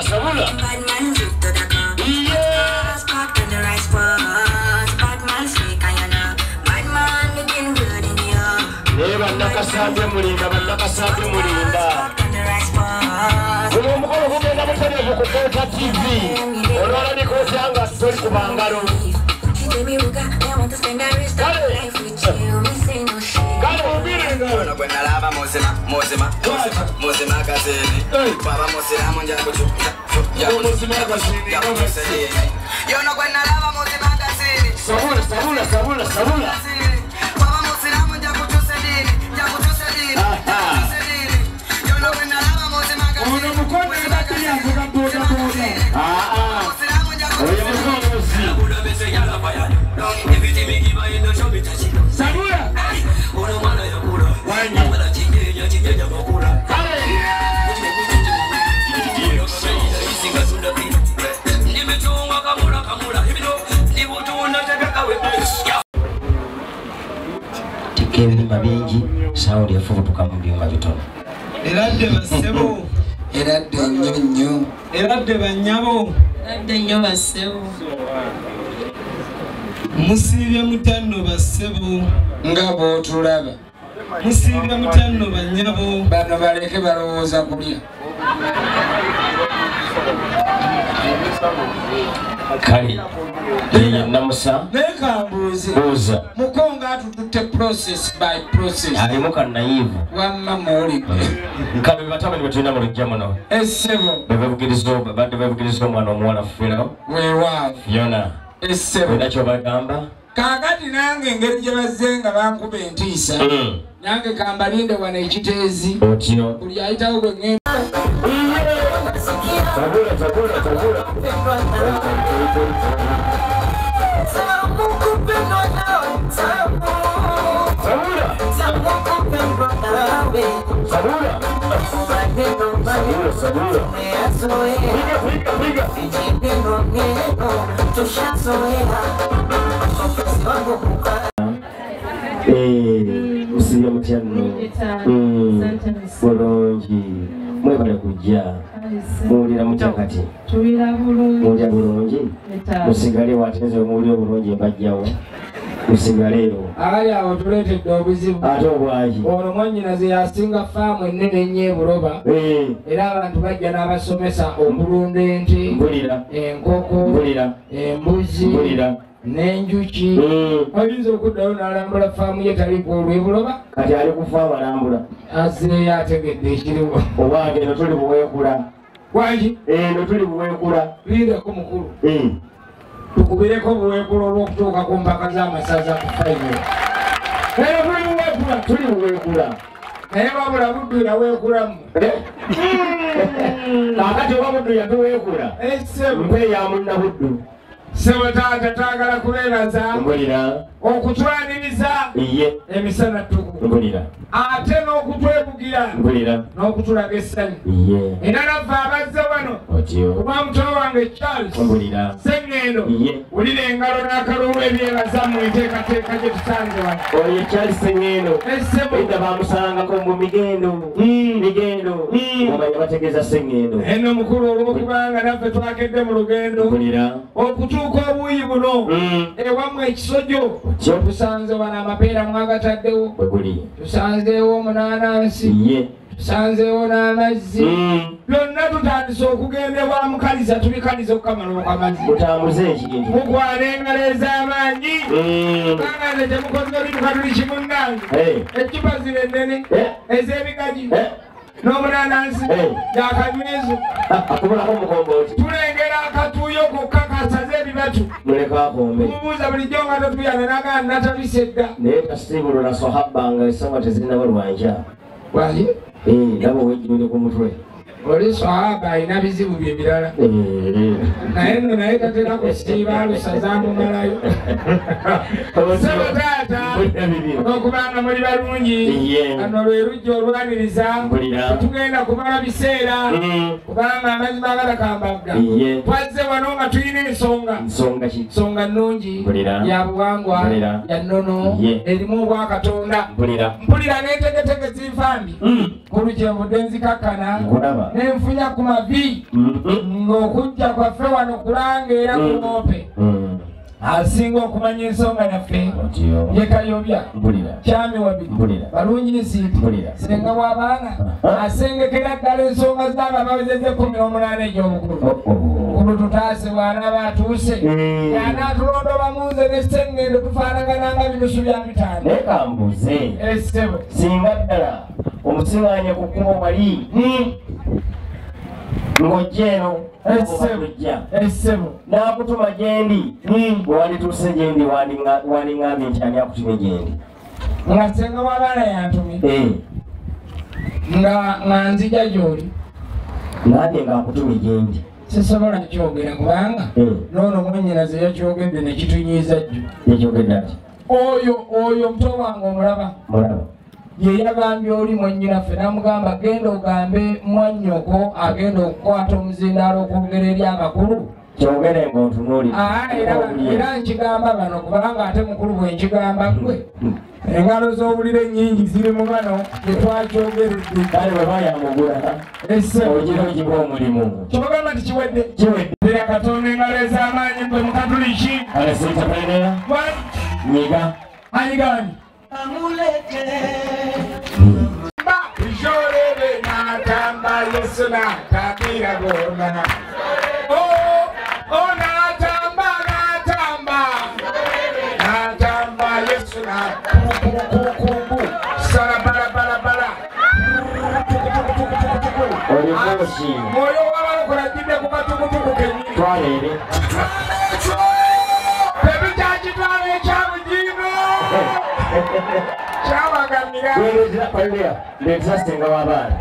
sabula. Batman drift to the car. Yeah. Spark on the rice bus. Batman snake and Batman looking good in the air. Neba nakasabe mulinda, nakasabe mulinda. Umukolo kugenda mutane kukota TV. Olwala nikotanga story kubangalo. When I lava Mosima Gazini, Baba Mosina Monjago, you know when I lava Mosima Gazini, Sabula. Baba Mosina Monjago, you know when I lava Mosima Gazini, Ebirima bingi sawuli yafubutuka mu byuma bitono. Eradde basebo. Eradde nnyo. Eradde banyabo. Eradde nnyo basebo. Musiibye mutanno basebo. Nga bw'otulaba. Musiibye mutanno banyabo. Bano baleke balowooza kulya. Kale yeye namusa nekambuuze buuza mukonga atututte process by process alimu kannayivu wamma muwulidde nkabe batabani betulina mu lujja muno essebo badde bebugiriza omwana omuwala fero weewaavu yona essebo nakyo bagamba kaakati nange engeri gye bazze nga bankuba entiisa nange kambalinde wano ekiteezi otyo buli ayitawo bwe ŋŋenda Sabula. Usiya mutyanno. Bulungi. Mwebale kujja. Muwulira mutya kati? Tuwira bulungi. Muwulira bulungi? Musigale watenze muwulire obulungi mbajjawo. Musigaleewo. Ali awo tuleetedde obuzibu. Ate obwaki? Ono mwannyinaze yasinga faamu ennene ennyo e Buloba. Era abantu bajja n'abasomesa okulunda ente, enkoko, embuzi, n'enjuki. Ayinza okuddayo n'alambula faamu ye taliiko olw'e Buloba. Kati ali ku faamu alambula. Azzeeyo ategedde ekiriwo. Obange eno tuli buweekula. Wangi? Eno tuli buweekula. Lindako mukulu. Tukubireko buweekula olw'okutuuka ku mpaka z'amasaza ku fayiro. Tuli buweekula. Naye wabula Buddu yaweekulamu. Kaakati oba Buddu yatuweekula. Mpe ya munna Buddu. Sebo taata twagala kubeeraza okutwaniriza emisana tuku ate n'okutwebugira n'okutulaga essanyu era naffe abazze wano kuba mutono wange Charles Sengendo wulira engalo n'akalulu ebyebaza mu enteekateeka gye tusanze wano oyo Charles Sengendo edda bamusangako mu migendo omanya bategeeza Sengendo eno mukulu olw'okubanga naffe twakedde mu lugendo okutuuka obuuyi buno ewamu ekisojo tusanze wano amapeera mwagataddewo tusanzeewo omunanansi tusanzeewo n'amazzi byonna tutandise okugenda ewa mukaliza tubikaliza okukamala okwamazzi mugwana engalo ez'amaanyi kubanga nze temukoze olimuka tuli kimunnange eccupa zino ennene ez'ebigagi n'omunanansi gyakanywezo tulengera akatuuyo kokka kasaze ebibatu tumubuuza bulijjo nga totuyana nagana natabise dda naye tasibulula sohaba nga esawa tezinaba lwanja wali nabo wejjule ku mutwe oli sahaba alina bizibu bye birala naye nno naye tatera kusiiba alusazamumalayo sebo taata okubanga muli balungi ano lwe lujja olwaniriza tugenda kumala biseera kubanga amazima agalakambagga twazze wano nga tulina ensonga nnungi ya buwangwa ya nnono erimu obwakatonda mpulira n'entegetege zinfambi olugye nvudde nzikakkana nenfunya ku mavi ng'okujja kwaffe wano kulanga era ku Ng'ombe asinga okumanya ensonga yaffe ye Kayobya Kyami Wabiri Balungi Nsiiti Senga w'abaana asengekera ddala ensonga zaabo abawezezza 18 egy'obukulu kuno tutaase bw'anaaba atuuse y'anaatulonda bamuze ne Ssengendo tufaanagananga binusu bya 5 naye kambuze essebo singa ddala omusiŋŋaanya ku kkubo wali ng'ojja essebo n'akutuma gyendi bwe wandituuse gyendi wandiŋŋambye nti ani akutumye gyendi nga Senga w'abaana yantumye nga nzija gy'oli nange ng'akutumye gyendi sisobola kyogera kubanga n'ono mwennyinaze yakyogedde ne kitunyiiza jjo yakyogedde ati oyo muto wange omulaba ye yagambye oli mwennyinaffe n'amugamba genda ogambe mwannyoko agenda okukwata omuzindaalo okwogera eri amakulu kyogere ng'ontunuulira era nkigamba bano kubanga ate mukulu bwe nkigamba gwe engalo z'obulire ennyingi ziri mu bano tetwakyogeredde kale bwe bayamugula ogira ogiba omulimu kyogamba nti kiwedde era Katonda engalo ez'amaanyi gwe Mukatuliki alesitapenera nyiga anyigani Jorebe natamba Yesu natambira gona natamba Yesu natamba sara bara moyo w'abalokole ajjidde ku katukutuku kennyini twaleere tebikyakitwala ekyabugiino kyabagamira leetera Senga w'abaana